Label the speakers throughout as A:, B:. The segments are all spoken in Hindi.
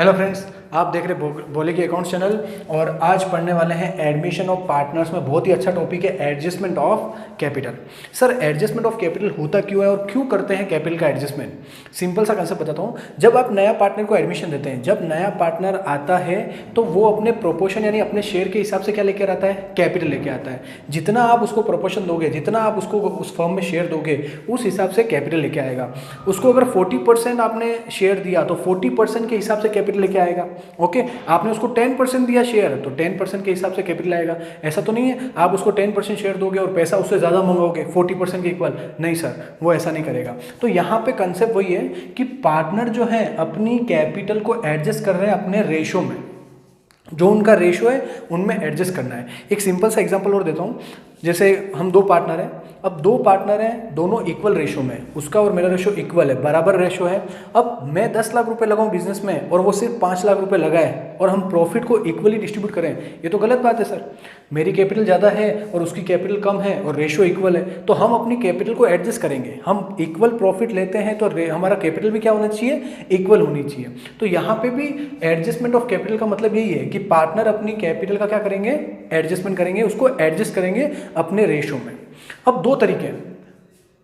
A: हेलो फ्रेंड्स, आप देख रहे बोले की अकाउंट चैनल और आज पढ़ने वाले हैं एडमिशन ऑफ पार्टनर्स में। बहुत ही अच्छा टॉपिक है adjustment of capital. Sir adjustment of capital होता क्यों है और क्यों करते हैं कैपिटल का एडजस्टमेंट? सिंपल सा कंसेप्ट बताता हूँ। जब आप नया पार्टनर को एडमिशन देते हैं, जब नया पार्टनर आता है तो वो अपने प्रोपोर्शन यानी अपने शेयर के हिसाब से क्या लेकर आता है? कैपिटल लेके आता है। जितना आप उसको प्रोपोर्शन दोगे, जितना आप उसको उस फर्म में शेयर दोगे, उस हिसाब से कैपिटल लेके आएगा। उसको अगर 40% आपने शेयर दिया तो 40% के हिसाब से कैपिटल लेके आएगा। ओके, आपने उसको 10% दिया शेयर तो 10% के हिसाब से कैपिटल आएगा। ऐसा तो नहीं है आप उसको 10% शेयर दोगे और पैसा उससे ज़्यादा मंगाओगे 40% के इक्वल। नहीं सर, वो ऐसा नहीं करेगा। तो यहाँ पे कंसेप्ट वही है कि पार्टनर जो है अपनी कैपिटल को एडजस्ट कर रहे हैं अपने रेशो में। जो उनका रेशो है उनमें एडजस्ट करना है। एक सिंपल सा एग्जांपल और देता हूँ। जैसे हम दो पार्टनर हैं, अब दो पार्टनर हैं, दोनों इक्वल रेशो में, उसका और मेरा रेशो इक्वल है, बराबर रेशो है। अब मैं 10 लाख रुपए लगाऊं बिजनेस में और वो सिर्फ 5 लाख रुपए लगाए और हम प्रॉफिट को इक्वली डिस्ट्रीब्यूट करें, ये तो गलत बात है सर। मेरी कैपिटल ज़्यादा है और उसकी कैपिटल कम है और रेशो इक्वल है, तो हम अपनी कैपिटल को एडजस्ट करेंगे। हम इक्वल प्रॉफिट लेते हैं तो हमारा कैपिटल भी क्या होना चाहिए? इक्वल होनी चाहिए। तो यहाँ पे भी एडजस्टमेंट ऑफ कैपिटल का मतलब यही है कि पार्टनर अपनी कैपिटल का क्या करेंगे? एडजस्टमेंट करेंगे, उसको एडजस्ट करेंगे अपने रेशो में। अब दो तरीके हैं।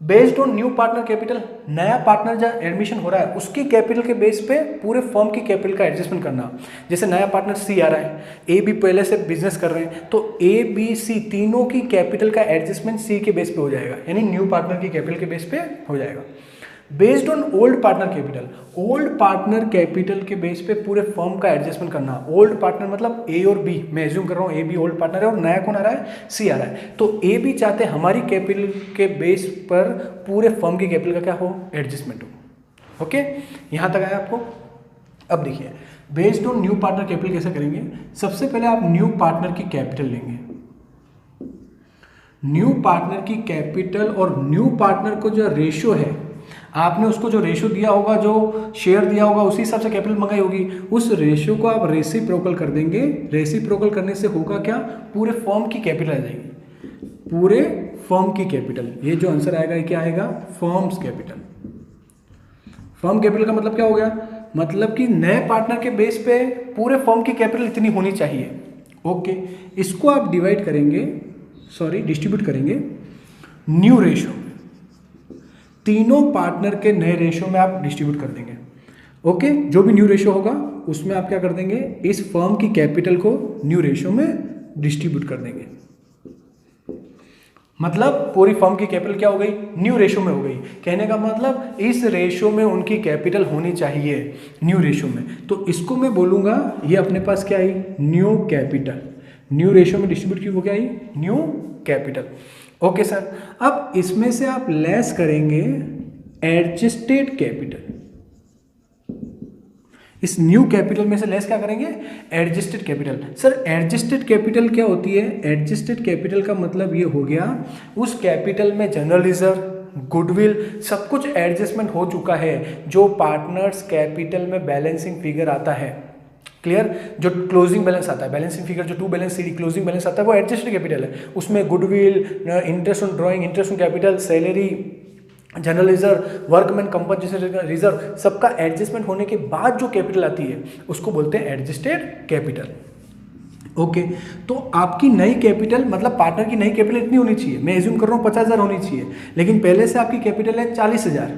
A: Based on new partner capital, नया पार्टनर जब एडमिशन हो रहा है उसकी कैपिटल के बेस पे पूरे फर्म की कैपिटल का एडजस्टमेंट करना। जैसे नया पार्टनर सी आ रहा है, ए बी पहले से बिजनेस कर रहे हैं, तो ए बी सी तीनों की कैपिटल का एडजस्टमेंट सी के बेस पे हो जाएगा, यानी न्यू पार्टनर की कैपिटल के बेस पे हो जाएगा। Based on old partner capital, old partner capital के बेस पे पूरे फर्म का एडजस्टमेंट करना। ओल्ड पार्टनर मतलब ए और बी, मैं एज्यूम कर रहा हूँ ए बी ओल्ड पार्टनर है और नया कौन आ रहा है? सी आ रहा है। तो ए बी चाहते हमारी कैपिटल के बेस पर पूरे फर्म की कैपिटल का क्या हो? एडजस्टमेंट हो। ओके, यहाँ तक आया आपको? अब देखिए based on new partner capital कैसे करेंगे। सबसे पहले आप न्यू पार्टनर की कैपिटल लेंगे, न्यू पार्टनर की कैपिटल और न्यू पार्टनर को जो रेशियो है, आपने उसको जो रेशियो दिया होगा, जो शेयर दिया होगा, उसी हिसाब से कैपिटल मंगाई होगी, उस रेशियो को आप रेसिप्रोकल कर देंगे। रेसिप्रोकल करने से होगा क्या? पूरे फर्म की कैपिटल आ जाएगी, पूरे फर्म की कैपिटल। ये जो आंसर आएगा ये क्या आएगा? Firms capital. फर्म कैपिटल का मतलब क्या हो गया? मतलब कि नए पार्टनर के बेस पे पूरे फर्म की कैपिटल इतनी होनी चाहिए। ओके, इसको आप डिवाइड करेंगे, डिस्ट्रीब्यूट करेंगे न्यू रेशियो, तीनों पार्टनर के नए रेशियो में आप डिस्ट्रीब्यूट कर देंगे। ओके, जो भी न्यू रेशियो होगा उसमें आप क्या कर देंगे? इस फर्म की कैपिटल को न्यू रेशियो में डिस्ट्रीब्यूट कर देंगे। मतलब पूरी फर्म की कैपिटल क्या हो गई? न्यू रेशियो में हो गई। कहने का मतलब इस रेशियो में उनकी कैपिटल होनी चाहिए, न्यू रेशियो में। तो इसको मैं बोलूंगा ये अपने पास क्या आई? New capital. न्यू रेशियो में डिस्ट्रीब्यूट की वो क्या आई? New capital. ओके सर, अब इसमें से आप लेस करेंगे एडजस्टेड कैपिटल। इस न्यू कैपिटल में से लेस क्या करेंगे? Adjusted capital. Sir adjusted capital क्या होती है? एडजस्टेड कैपिटल का मतलब ये हो गया उस कैपिटल में जनरल रिजर्व, गुडविल, सब कुछ एडजस्टमेंट हो चुका है जो पार्टनर्स कैपिटल में बैलेंसिंग फिगर आता है। क्लियर? जो क्लोजिंग बैलेंस आता है, बैलेंसिंग फिगर जो to balance sheet closing balance आता है वो एडजस्टेड कैपिटल है। उसमें goodwill, interest on drawing, interest on capital, salary, general reserve, workman compensation reserve, सबका एडजस्टमेंट होने के बाद जो कैपिटल आती है उसको बोलते हैं एडजस्टेड कैपिटल। ओके, तो आपकी नई कैपिटल मतलब पार्टनर की नई कैपिटल इतनी होनी चाहिए, मैं एज्यूम कर रहा हूँ 50,000 होनी चाहिए, लेकिन पहले से आपकी कैपिटल है 40,000।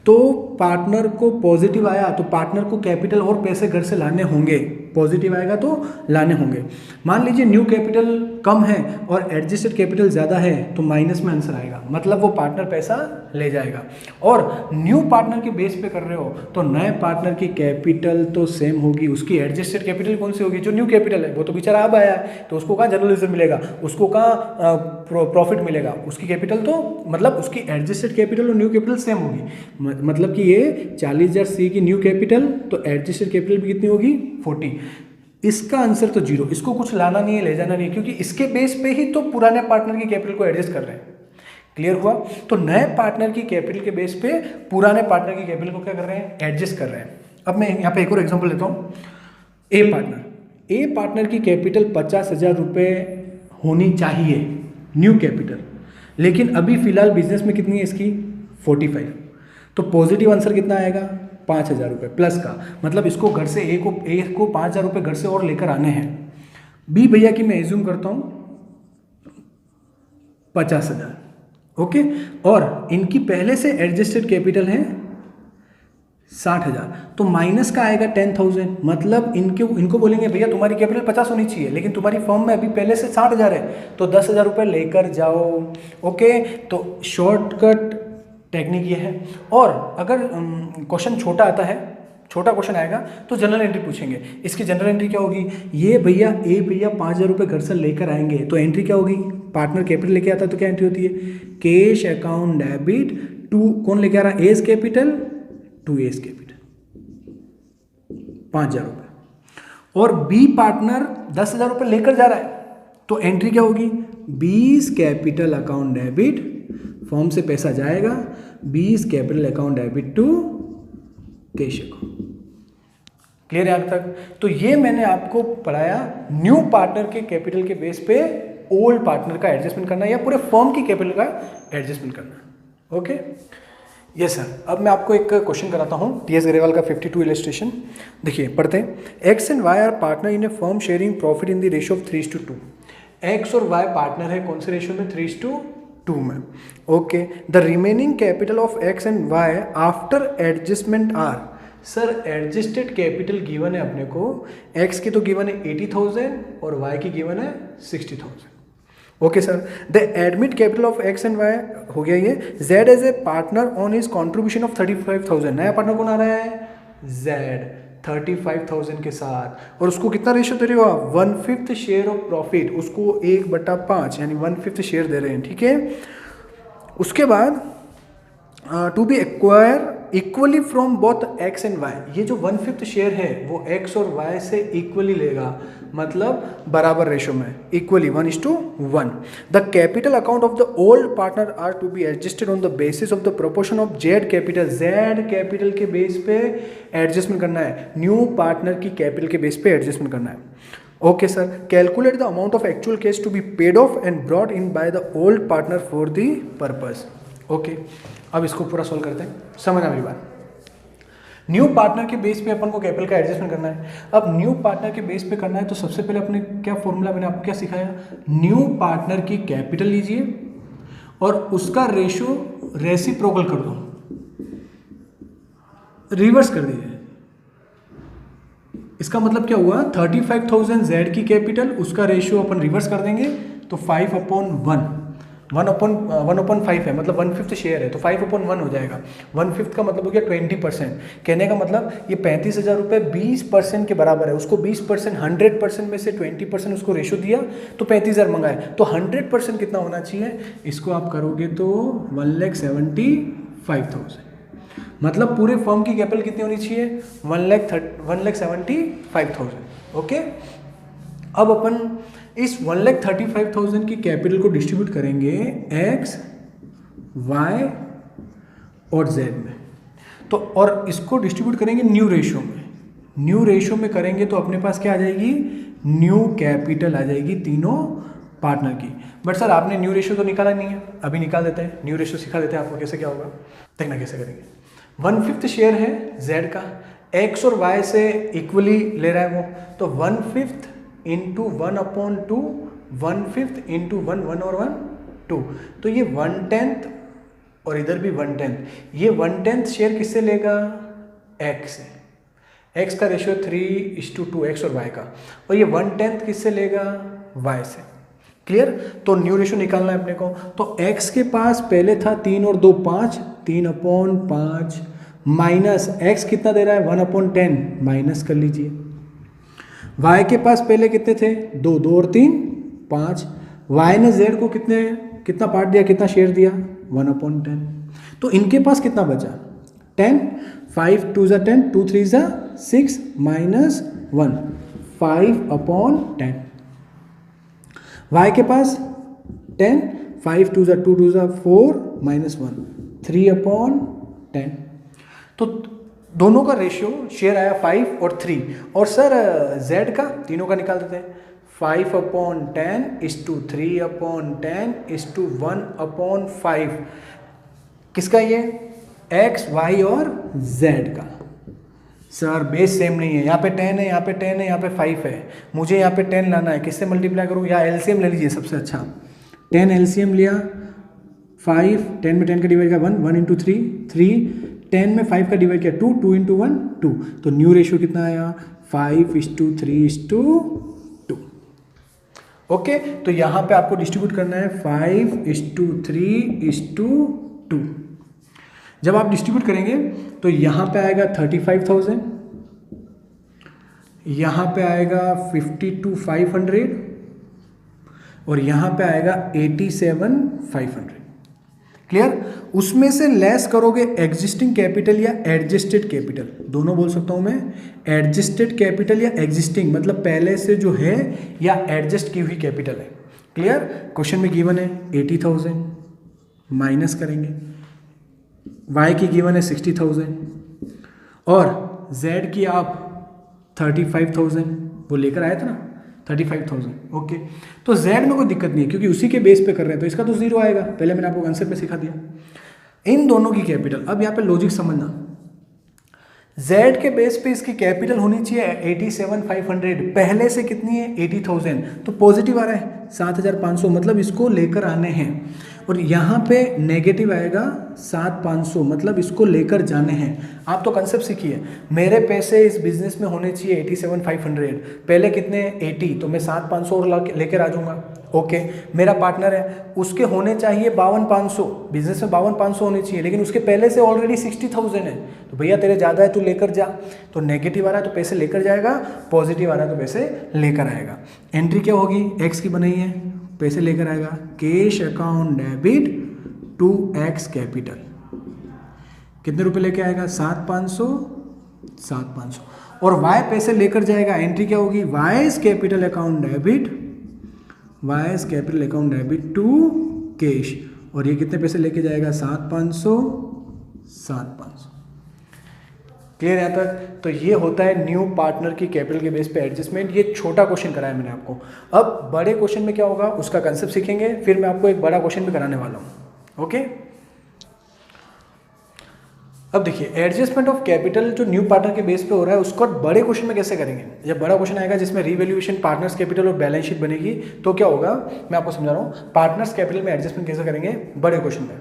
A: तो पार्टनर को पॉजिटिव आया तो पार्टनर को कैपिटल और पैसे घर से लाने होंगे, पॉजिटिव आएगा तो लाने होंगे। मान लीजिए न्यू कैपिटल कम है और एडजस्टेड कैपिटल ज़्यादा है तो माइनस में आंसर आएगा, मतलब वो पार्टनर पैसा ले जाएगा। और न्यू पार्टनर के बेस पे कर रहे हो तो नए पार्टनर की कैपिटल तो सेम होगी, उसकी एडजस्टेड कैपिटल कौन सी होगी? जो न्यू कैपिटल है। वो तो बेचारा अब आया है तो उसको कहाँ जनरल रिजर्व मिलेगा, उसको कहाँ प्रॉफिट मिलेगा, उसकी कैपिटल तो मतलब उसकी एडजस्टेड कैपिटल और न्यू कैपिटल सेम होगी। मतलब कि ये 40,000 सी की न्यू कैपिटल तो एडजस्टेड कैपिटल भी कितनी होगी? 40। इसका आंसर तो 0, इसको कुछ लाना नहीं है, ले जाना नहीं है, क्योंकि इसके बेस पे ही तो पुराने पार्टनर की कैपिटल को एडजस्ट कर रहे हैं। क्लियर हुआ? तो नए पार्टनर की कैपिटल के बेस पे पुराने पार्टनर की कैपिटल को क्या कर रहे हैं? एडजस्ट कर रहे हैं। अब मैं यहाँ पे एक और एग्जांपल लेता हूँ। ए पार्टनर की कैपिटल 50,000 रुपये होनी चाहिए, न्यू कैपिटल, लेकिन अभी फिलहाल बिजनेस में कितनी है इसकी? 45। तो पॉजिटिव आंसर कितना आएगा? 5,000 रुपये प्लस का, मतलब इसको घर से ए को 5,000 रुपये घर से और लेकर आने हैं। बी भैया की मैं एज्यूम करता हूँ 50,000, ओके, और इनकी पहले से एडजस्टेड कैपिटल है 60,000, तो माइनस का आएगा 10,000, मतलब इनको बोलेंगे भैया तुम्हारी कैपिटल 50 होनी चाहिए, लेकिन तुम्हारी फर्म में अभी पहले से 60,000 है, तो 10,000 रुपये लेकर जाओ। ओके, तो शॉर्टकट टेक्निक ये है। और अगर क्वेश्चन छोटा आता है, छोटा क्वेश्चन आएगा तो जनरल एंट्री पूछेंगे। इसकी जनरल एंट्री क्या होगी, ये भैया 5,000 रुपये घर से लेकर आएंगे, तो एंट्री क्या होगी, पार्टनर कैपिटल लेके आता है तो क्या एंट्री होती है, कैश अकाउंट डेबिट टू, कौन लेके आ रहा है, as capital to as capital 5,000 रुपये। और बी पार्टनर 10,000 रुपये लेकर जा रहा है, तो एंट्री क्या होगी, 20 कैपिटल अकाउंट डेबिट, फॉर्म से पैसा जाएगा, 20 capital account debit to cash account. Clear है यहाँ तक? तो ये मैंने आपको पढ़ाया न्यू पार्टनर के कैपिटल के बेस पे ओल्ड पार्टनर का एडजस्टमेंट करना या पूरे फर्म की कैपिटल का एडजस्टमेंट करना। Okay, yes sir. अब मैं आपको एक क्वेश्चन कराता हूँ टीएस ग्रेवाल का 52 इलस्ट्रेशन। देखिए पढ़ते हैं, X and Y are partner in a firm sharing profit in the ratio of 3:2। X और वाई पार्टनर है कौन से रेशियो में, 3:2 में। Okay, the remaining capital of X and Y after adjustment are, sir adjusted capital given है अपने को, एक्स की तो गिवन है 80,000 और वाई की गिवन है 60,000। Okay sir, the admit capital of X and Y हो गया ये, Z as a partner on his contribution of 35,000, नया पार्टनर कौन आ रहा है, जेड 35,000 के साथ, और उसको कितना रेशियो दे रहे हो आप, 1/5 शेयर ऑफ प्रॉफिट, उसको 1/5 यानी 1/5 शेयर दे रहे हैं, ठीक है। उसके बाद to be acquire equally from both X and Y, ये जो 1/5 शेयर है वो एक्स और वाई से इक्वली लेगा, मतलब बराबर रेशो में, equally 1:1। The capital account of the old partner are to be adjusted on the basis of the proportion of Z capital, Z capital के बेस पे एडजस्टमेंट करना है, न्यू पार्टनर की कैपिटल के बेस पे एडजस्टमेंट करना है। Okay sir, calculate the amount of actual cash to be paid off and brought in by the old partner for the purpose. Okay, अब इसको पूरा सोल्व करते हैं, समझना मेरी बात। न्यू पार्टनर के बेस पे अपन को कैपिटल का एडजस्टमेंट करना है। अब न्यू पार्टनर के बेस पे करना है तो सबसे पहले अपने क्या फॉर्मूला, मैंने आपको क्या सिखाया, न्यू पार्टनर की कैपिटल लीजिए और उसका रेशो रेसिप्रोकल कर दो, रिवर्स कर दीजिए। इसका मतलब क्या हुआ, 35,000 जेड की कैपिटल, उसका रेशियो अपन रिवर्स कर देंगे तो 5/1, 1/5 है, मतलब 1/5 शेयर है तो 5/1 हो जाएगा। 1/5 का मतलब हो गया 20%। कहने का मतलब ये 35,000 रुपये 20% के बराबर है, उसको 20%, 100% में से 20% उसको रेशो दिया तो 35,000 मंगाए, तो 100% कितना होना चाहिए, इसको आप करोगे तो 1,75,000, मतलब पूरे फर्म की कैपिटल कितनी होनी चाहिए, 1,75,000। ओके, अब अपन इस 1,35,000 की कैपिटल को डिस्ट्रीब्यूट करेंगे एक्स, वाई और जेड में, तो और इसको डिस्ट्रीब्यूट करेंगे न्यू रेशियो में। न्यू रेशियो में करेंगे तो अपने पास क्या आ जाएगी, न्यू कैपिटल आ जाएगी तीनों पार्टनर की। बट सर आपने न्यू रेशियो तो निकाला नहीं है, अभी निकाल देते हैं, न्यू रेशियो सिखा देते हैं आपको कैसे क्या होगा, देखना कैसे करेंगे। 1/5 शेयर है जेड का, एक्स और वाई से इक्वली ले रहा है वो, तो 1/5 इंटू 1/2, 1/5 इंटू 1 और 1 2, तो ये 1/10 और इधर भी 1/10, ये 1/10 शेयर किससे लेगा, एक्स से, एक्स का रेशियो 3:2 एक्स और वाई का, और ये 1/10 किससे लेगा, वाई से। क्लियर, तो न्यू रेशियो निकालना है अपने को, तो एक्स के पास पहले था 3 और 2 5, 3/5 माइनस एक्स कितना दे रहा है 1/10, माइनस कर लीजिए। वाई के पास पहले कितने थे 2, 2 और 3 5, वाई ने जेड को कितना पार्ट दिया, कितना शेयर दिया 1/10, तो इनके पास कितना बचा 10, 5 2 ज़ा 10, 2 3 ज़ा 6 माइनस 1, 5/10। वाई के पास 10, 5 2 ज़ा 2, 2 ज़ा 4 माइनस 1, 3/10। तो दोनों का रेशियो शेयर आया 5 और 3, और सर z का तीनों का निकाल देते हैं, 5/10 इज टू 3/10 इज टू 1/5, किसका ये x, y और z का। सर बेस सेम नहीं है, यहाँ पे 10 है, यहाँ पे 10 है, यहाँ पे 5 है, मुझे यहाँ पे 10 लाना है, किससे मल्टीप्लाई करूँ? या एलसीएम ले लीजिए सबसे अच्छा, 10 एलसीएम लिया, 5 10 में 10 का डिवाइड किया 1, 1 इंटू 3 3, 10 में 5 का डिवाइड किया 2, 2 इंटू 1 2, तो न्यू रेशियो कितना आया? 5:3:2। ओके, तो यहाँ पे आपको डिस्ट्रीब्यूट करना है 5:3:2। जब आप डिस्ट्रीब्यूट करेंगे तो यहाँ पे आएगा 35,000, यहाँ पे आएगा 52,500 और यहाँ पे आएगा 87,500। क्लियर? उसमें से लेस करोगे एग्जिस्टिंग कैपिटल या एडजस्टेड कैपिटल, दोनों बोल सकता हूँ मैं, एडजस्टेड कैपिटल या एग्जिस्टिंग, मतलब पहले से जो है या एडजस्ट की हुई कैपिटल है। क्लियर? क्वेश्चन में गिवन है 80,000, माइनस करेंगे, y की गिवन है 60,000 और z की आप 35,000, वो लेकर आया था ना 35,000। ओके, तो z में कोई दिक्कत नहीं है क्योंकि उसी के बेस पे कर रहे हैं, तो इसका तो जीरो आएगा, पहले मैंने आपको कंसेप्ट में सिखा दिया। इन दोनों की कैपिटल, अब यहाँ पे लॉजिक समझना, z के बेस पे इसकी कैपिटल होनी चाहिए 87,500, पहले से कितनी है 80,000, तो पॉजिटिव आ रहा है 7,500, मतलब इसको लेकर आने हैं, और यहाँ पे नेगेटिव आएगा 7,500, मतलब इसको लेकर जाने हैं। आप तो कंसेप्ट सीखिए, मेरे पैसे इस बिजनेस में होने चाहिए 87,500, पहले कितने 80, तो मैं 7,500 और लेकर आ जाऊँगा। ओके, मेरा पार्टनर है, उसके होने चाहिए 52,500, बिजनेस में 52,500 होने चाहिए, लेकिन उसके पहले से ऑलरेडी 60,000 है, तो भैया तेरे ज़्यादा है, तू लेकर जा। तो नेगेटिव आ रहा है तो पैसे लेकर जाएगा, पॉजिटिव आ रहा है तो पैसे लेकर आएगा। एंट्री क्या होगी? एक्स की बनाई है, पैसे लेकर आएगा, cash account debit to X capital, कितने रुपए लेके आएगा? 7,500, और वाई पैसे लेकर जाएगा, एंट्री क्या होगी? Y's capital account debit to cash, और ये कितने पैसे लेके जाएगा? 7,500। क्लियर यहाँ तक? तो ये होता है न्यू पार्टनर की कैपिटल के बेस पे एडजस्टमेंट। ये छोटा क्वेश्चन कराया मैंने आपको। अब बड़े क्वेश्चन में क्या होगा उसका कंसेप्ट सीखेंगे, फिर मैं आपको एक बड़ा क्वेश्चन भी कराने वाला हूँ। ओके, अब देखिए एडजस्टमेंट ऑफ कैपिटल जो न्यू पार्टनर के बेस पे हो रहा है उसको बड़े क्वेश्चन में कैसे करेंगे। जब बड़ा क्वेश्चन आएगा जिसमें रीवैल्यूएशन पार्टनर्स कैपिटल और बैलेंस शीट बनेगी तो क्या होगा, मैं आपको समझा रहा हूँ। पार्टनर्स कैपिटल में एडजस्टमेंट कैसे करेंगे बड़े क्वेश्चन में।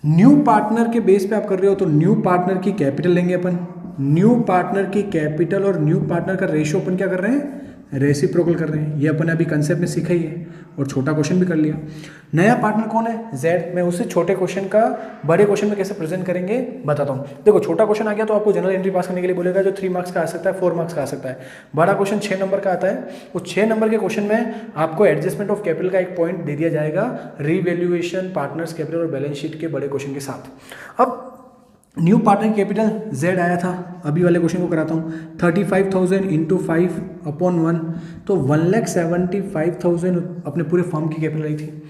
A: न्यू पार्टनर के बेस पे आप कर रहे हो तो न्यू पार्टनर की कैपिटल लेंगे अपन, न्यू पार्टनर की कैपिटल और न्यू पार्टनर का रेशियो अपन क्या कर रहे हैं, रेसिप्रोकल कर रहे हैं। ये अपन अभी कंसेप्ट में सीखा ही है और छोटा क्वेश्चन भी कर लिया। नया पार्टनर कौन है, जेड। मैं उसे छोटे क्वेश्चन का बड़े क्वेश्चन में कैसे प्रेजेंट करेंगे बताता हूँ। देखो छोटा क्वेश्चन आ गया तो आपको जनरल एंट्री पास करने के लिए बोलेगा जो 3 मार्क्स का आ सकता है, 4 मार्क्स का आ सकता है। बड़ा क्वेश्चन 6 नंबर का आता है, उस 6 नंबर के क्वेश्चन में आपको एडजस्टमेंट ऑफ कैपिटल का एक पॉइंट दे दिया जाएगा, रीवैल्यूएशन पार्टनर्स कैपिटल और बैलेंस शीट के बड़े क्वेश्चन के साथ। अब न्यू पार्टनर कैपिटल Z आया था, अभी वाले क्वेश्चन को कराता हूँ। 35,000 इंटू 5/1, तो 1,75,000 अपने पूरे फर्म की कैपिटल आई थी।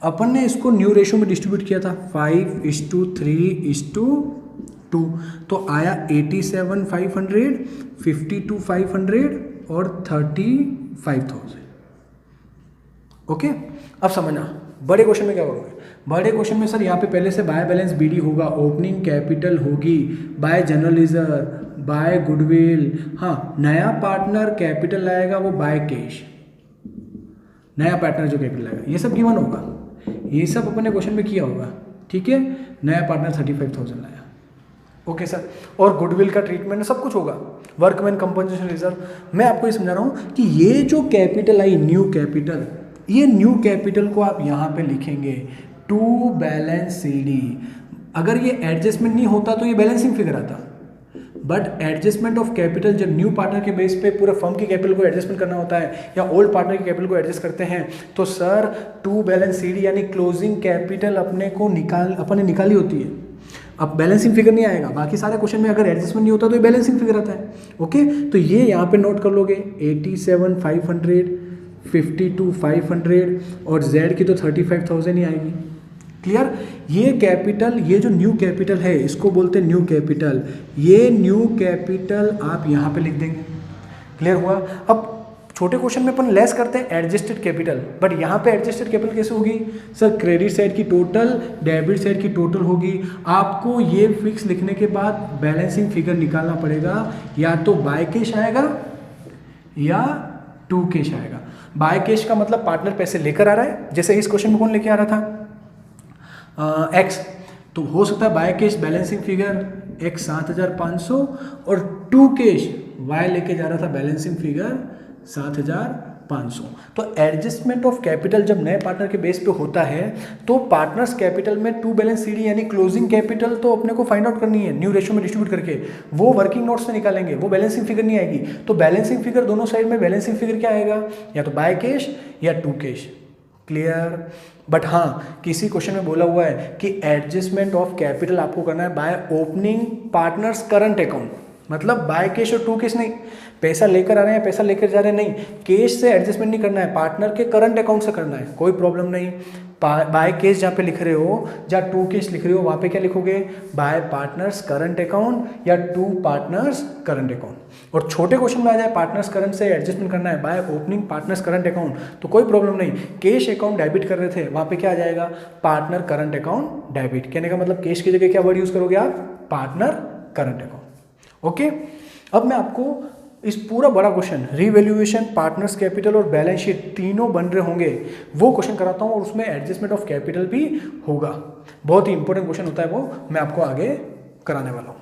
A: अपन ने इसको न्यू रेशियो में डिस्ट्रीब्यूट किया था 5:3:2, तो आया 87,500, 52,500 और 35,000। ओके, अब समझना बड़े क्वेश्चन में क्या करोगे। बड़े क्वेश्चन में सर यहाँ पे पहले से बाय बैलेंस BD होगा, ओपनिंग कैपिटल होगी, by general reserve, by goodwill. हाँ, नया पार्टनर कैपिटल लाएगा वो बाय कैश, नया पार्टनर जो कैपिटल लाएगा, ये सब गिवन होगा, ये सब अपने क्वेश्चन में किया होगा। ठीक है, नया पार्टनर 35,000 लाया। ओके सर, और गुडविल का ट्रीटमेंट सब कुछ होगा, वर्कमैन कंपनसेशन रिजर्व। मैं आपको ये समझा रहा हूँ कि ये जो कैपिटल आई न्यू कैपिटल, ये न्यू कैपिटल को आप यहाँ पे लिखेंगे टू बैलेंस CD। अगर ये एडजस्टमेंट नहीं होता तो ये बैलेंसिंग फिगर आता, बट एडजस्टमेंट ऑफ कैपिटल जब न्यू पार्टनर के बेस पे पूरे फर्म की कैपिटल को एडजस्टमेंट करना होता है या ओल्ड पार्टनर की कैपिटल को एडजस्ट करते हैं तो सर टू बैलेंस CD यानी क्लोजिंग कैपिटल अपने निकाली होती है। अब बैलेंसिंग फिगर नहीं आएगा, बाकी सारे क्वेश्चन में अगर एडजस्टमेंट नहीं होता तो ये बैलेंसिंग फिगर आता है। ओके, तो ये यहाँ पे नोट कर लोगे 87,500, 52,500 और Z की तो 35,000 ही आएगी। क्लियर, ये कैपिटल, ये जो न्यू कैपिटल है इसको बोलते हैं न्यू कैपिटल। ये न्यू कैपिटल आप यहाँ पे लिख देंगे। क्लियर हुआ। अब छोटे क्वेश्चन में अपन लेस करते हैं एडजस्टेड कैपिटल, बट यहाँ पे एडजस्टेड कैपिटल कैसे होगी सर, क्रेडिट साइड की टोटल डेबिट साइड की टोटल होगी। आपको ये फिक्स लिखने के बाद बैलेंसिंग फिगर निकालना पड़ेगा, या तो बाय कैश आएगा या टू कैश आएगा। बाय कैश का मतलब पार्टनर पैसे लेकर आ रहा है, जैसे इस क्वेश्चन में कौन लेके आ रहा था एक्स, तो हो सकता है by cash balancing figure x 7,500 और टू कैश वाई लेके जा रहा था बैलेंसिंग फिगर 7,500। तो एडजस्टमेंट ऑफ कैपिटल जब नए पार्टनर के बेस पे होता है तो पार्टनर्स कैपिटल में टू बैलेंस सीडी यानी क्लोजिंग कैपिटल तो अपने को फाइंड आउट करनी है न्यू रेशियो में डिस्ट्रीब्यूट करके, वो वर्किंग नोट्स से निकालेंगे, वो बैलेंसिंग फिगर नहीं आएगी। तो बैलेंसिंग फिगर दोनों साइड में बैलेंसिंग फिगर क्या आएगा, या तो बाय कैश या टू कैश। क्लियर। बट हाँ, किसी क्वेश्चन में बोला हुआ है कि एडजस्टमेंट ऑफ कैपिटल आपको करना है by opening partners current account, मतलब बाय कैश और टू कैश नहीं, पैसा लेकर आ रहे हैं पैसा लेकर जा रहे हैं नहीं, कैश से एडजस्टमेंट नहीं करना है, पार्टनर के करंट अकाउंट से करना है, कोई प्रॉब्लम नहीं। बाय कैश जहाँ पे लिख रहे हो, जहाँ टू कैश लिख रहे हो, वहाँ पे क्या लिखोगे, बाय पार्टनर्स करंट अकाउंट या टू पार्टनर्स करंट अकाउंट। और छोटे क्वेश्चन में आ जाए पार्टनर्स करंट से एडजस्टमेंट करना है by opening partners current account, तो कोई प्रॉब्लम नहीं, कैश अकाउंट डेबिट कर रहे थे, वहाँ पे क्या आ जाएगा, पार्टनर करंट अकाउंट डेबिट। कहने का मतलब कैश की जगह क्या वर्ड यूज करोगे आप, पार्टनर करंट अकाउंट। ओके, अब मैं आपको इस पूरा बड़ा क्वेश्चन रीवैल्यूएशन, पार्टनर्स कैपिटल और बैलेंस शीट तीनों बन रहे होंगे, वो क्वेश्चन कराता हूँ और उसमें एडजस्टमेंट ऑफ कैपिटल भी होगा। बहुत ही इंपॉर्टेंट क्वेश्चन होता है वो, मैं आपको आगे कराने वाला हूँ।